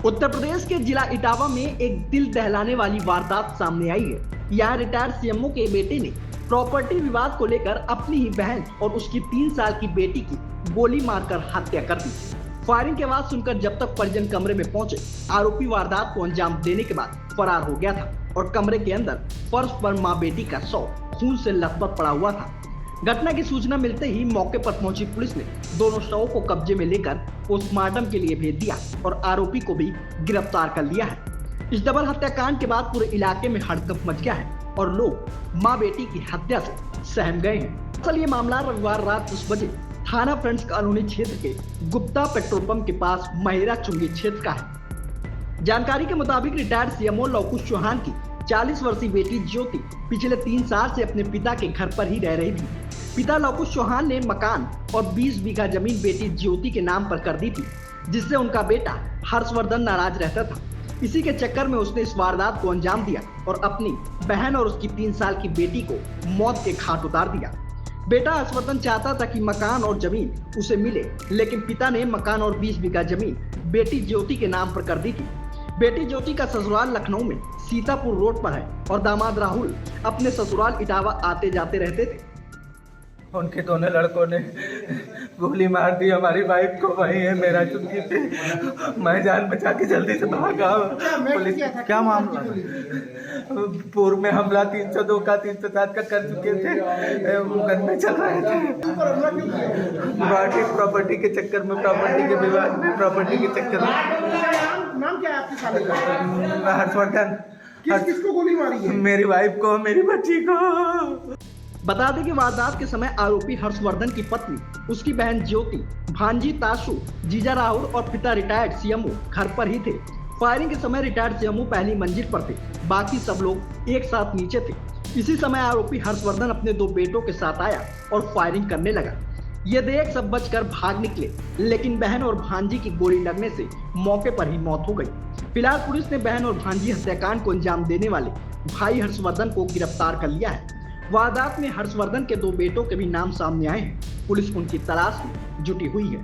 उत्तर प्रदेश के जिला इटावा में एक दिल दहलाने वाली वारदात सामने आई है। यहाँ रिटायर्ड सीएमओ के बेटे ने प्रॉपर्टी विवाद को लेकर अपनी ही बहन और उसकी 3 साल की बेटी की गोली मारकर हत्या कर दी। फायरिंग की आवाज सुनकर जब तक परिजन कमरे में पहुंचे, आरोपी वारदात को अंजाम देने के बाद फरार हो गया था और कमरे के अंदर फर्श पर माँ बेटी का शव खून से लथपथ पड़ा हुआ था। घटना की सूचना मिलते ही मौके पर पहुंची पुलिस ने दोनों शवों को कब्जे में लेकर पोस्टमार्टम के लिए भेज दिया और आरोपी को भी गिरफ्तार कर लिया है। इस डबल हत्याकांड के बाद पूरे इलाके में हड़कंप मच गया है और लोग मां बेटी की हत्या से सहम गए हैं। असल ये मामला रविवार रात 10 बजे थाना फ्रेंड्स कॉलोनी क्षेत्र के गुप्ता पेट्रोल पंप के पास महिरा चुंगी क्षेत्र का है। जानकारी के मुताबिक रिटायर्ड सीएमओ लवकुश चौहान की 40 वर्षीय बेटी ज्योति पिछले 3 साल से अपने पिता के घर पर ही रह रही थी। पिता लवकुश चौहान ने मकान और 20 बीघा जमीन बेटी ज्योति के नाम पर कर दी थी, जिससे उनका बेटा हर्षवर्धन नाराज रहता था। इसी के चक्कर में उसने इस वारदात को अंजाम दिया और अपनी बहन और उसकी 3 साल की बेटी को मौत के घाट उतार दिया। बेटा हर्षवर्धन चाहता था कि मकान और जमीन उसे मिले, लेकिन पिता ने मकान और 20 बीघा जमीन बेटी ज्योति के नाम पर कर दी थी। बेटी ज्योति का ससुराल लखनऊ में सीतापुर रोड पर है और दामाद राहुल अपने ससुराल इटावा आते जाते रहते थे। उनके दोनों लड़कों ने गोली मार दी हमारी वाइफ को। वही है मेरा चुंगी पे। मैं जान बचा के जल्दी से भागा। पुलिस क्या मामला पूर्व में हमला 302 का 307 का कर चुके थे। मुकदमे चल रहे थे प्रॉपर्टी के चक्कर में, प्रॉपर्टी के विवाद में, प्रॉपर्टी के चक्कर में। नाम क्या है आपके साले का? हर्षवर्धन। किसको गोली मारी है? मेरी वाइफ को, मेरी बच्ची को। बता दें कि वारदात के समय आरोपी हर्षवर्धन की पत्नी, उसकी बहन ज्योति, भांजी ताशु, जीजा राहुल और पिता रिटायर्ड सीएमओ घर पर ही थे। फायरिंग के समय रिटायर्ड सीएमओ पहली मंजिल पर थे, बाकी सब लोग एक साथ नीचे थे। इसी समय आरोपी हर्षवर्धन अपने 2 बेटों के साथ आया और फायरिंग करने लगा। ये देख सब बचकर भाग निकले, लेकिन बहन और भांजी की गोली लगने से मौके पर ही मौत हो गई। फिलहाल पुलिस ने बहन और भांजी हत्याकांड को अंजाम देने वाले भाई हर्षवर्धन को गिरफ्तार कर लिया है। वारदात में हर्षवर्धन के 2 बेटों के भी नाम सामने आए हैं। पुलिस उनकी तलाश में जुटी हुई है।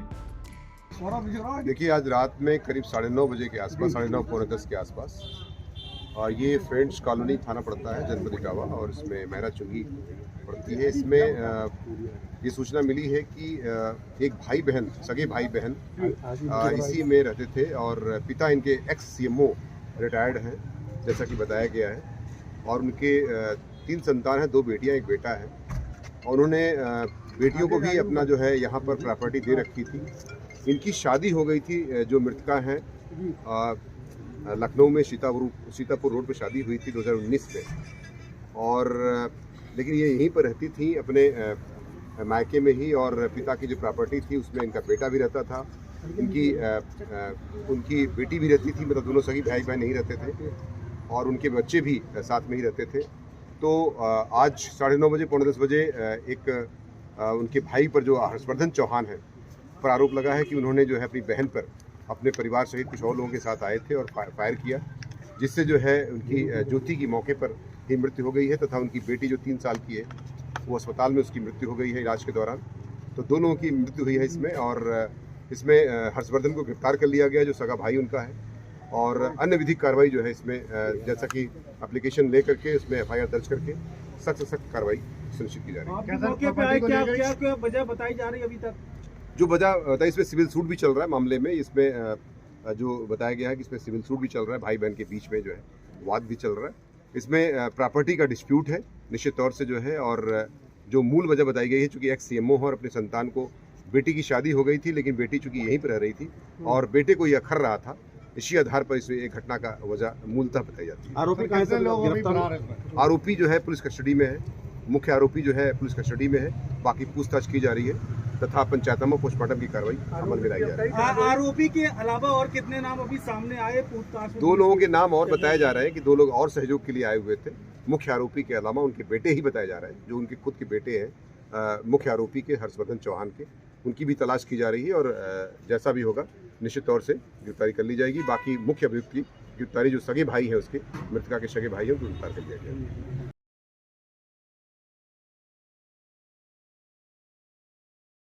देखिए, आज रात में करीब 9:30 बजे के आसपास, 9:30 पौने 10 के आसपास ये फ्रेंड्स कॉलोनी थाना पड़ता है जनपद इटावा और इसमें महिरा चुंगी पड़ती है। इसमें ये सूचना मिली है कि एक भाई बहन, सगे भाई बहन इसी में रहते थे और पिता इनके एक्स सीएमओ रिटायर्ड हैं, जैसा कि बताया गया है। और उनके 3 संतान हैं, 2 बेटियां, 1 बेटा है। और उन्होंने बेटियों को भी अपना जो है यहाँ पर प्रॉपर्टी दे रखी थी। इनकी शादी हो गई थी, जो मृतका हैं लखनऊ में सीतापुर रोड पे शादी हुई थी 2019 में। और लेकिन ये यहीं पर रहती थी अपने मायके में ही, और पिता की जो प्रॉपर्टी थी उसमें इनका बेटा भी रहता था, उनकी बेटी भी रहती थी। मतलब दोनों सगी भाई बहन नहीं रहते थे और उनके बच्चे भी साथ में ही रहते थे। तो आज 9:30 बजे, पौने 10 बजे एक उनके भाई पर, जो हर्षवर्धन चौहान है, पर आरोप लगा है कि उन्होंने जो है अपनी बहन पर अपने परिवार सहित कुछ और लोगों के साथ आए थे और फायर किया, जिससे जो है उनकी ज्योति की मौके पर ही मृत्यु हो गई है तथा उनकी बेटी जो 3 साल की है वो अस्पताल में उसकी मृत्यु हो गई है इलाज के दौरान। तो दोनों की मृत्यु हुई है इसमें। और इसमें हर्षवर्धन को गिरफ्तार कर लिया गया, जो सगा भाई उनका है। और अन्य विधिक कार्रवाई जो है इसमें, जैसा कि एप्लीकेशन ले करके उसमें एफआईआर दर्ज करके सख्त से सख्त कार्रवाई सुनिश्चित की जा रही है। क्या वजह बताई जा रही है अभी तक? जो वजह बताई, इसमें सिविल सूट भी चल रहा है मामले में। इसमें जो बताया गया है कि इसमें सिविल सूट भी चल रहा है, भाई बहन के बीच में जो है वाद भी चल रहा है। इसमें प्रॉपर्टी का डिस्प्यूट है निश्चित तौर से जो है। और जो मूल वजह बताई गई है, चूँकि एक्स सीएमओ और अपने संतान को, बेटी की शादी हो गई थी लेकिन बेटी चूँकि यहीं पर रह रही थी और बेटे को ये अखर रहा था, इसी आधार पर इसमें एक घटना का वजह मूलतः बताई जाती है। आरोपी कहाँ से गिरफ्तार है? आरोपी जो है पुलिस कस्टडी में है, मुख्य आरोपी जो है पुलिस कस्टडी में है। बाकी पूछताछ की जा रही है तथा पंचायतनामा पोस्टमार्टम की कार्रवाई अमल में लाई जा रही है। आरोपी के अलावा और कितने नाम अभी सामने आए पूछताछ में? 2 लोगों के नाम और बताए जा रहे हैं कि 2 लोग और सहयोग के लिए आए हुए थे। मुख्य आरोपी के अलावा उनके बेटे ही बताए जा रहे हैं, जो उनके खुद के बेटे हैं मुख्य आरोपी के, हर्षवर्धन चौहान के। उनकी भी तलाश की जा रही है और जैसा भी होगा निश्चित तौर से गिरफ्तारी कर ली जाएगी। बाकी मुख्य अभियुक्त की गिरफ्तारी, जो सगे भाई हैं उसके, मृतका के सगे भाई हैं, उनको गिरफ्तार कर लिया जाएगा।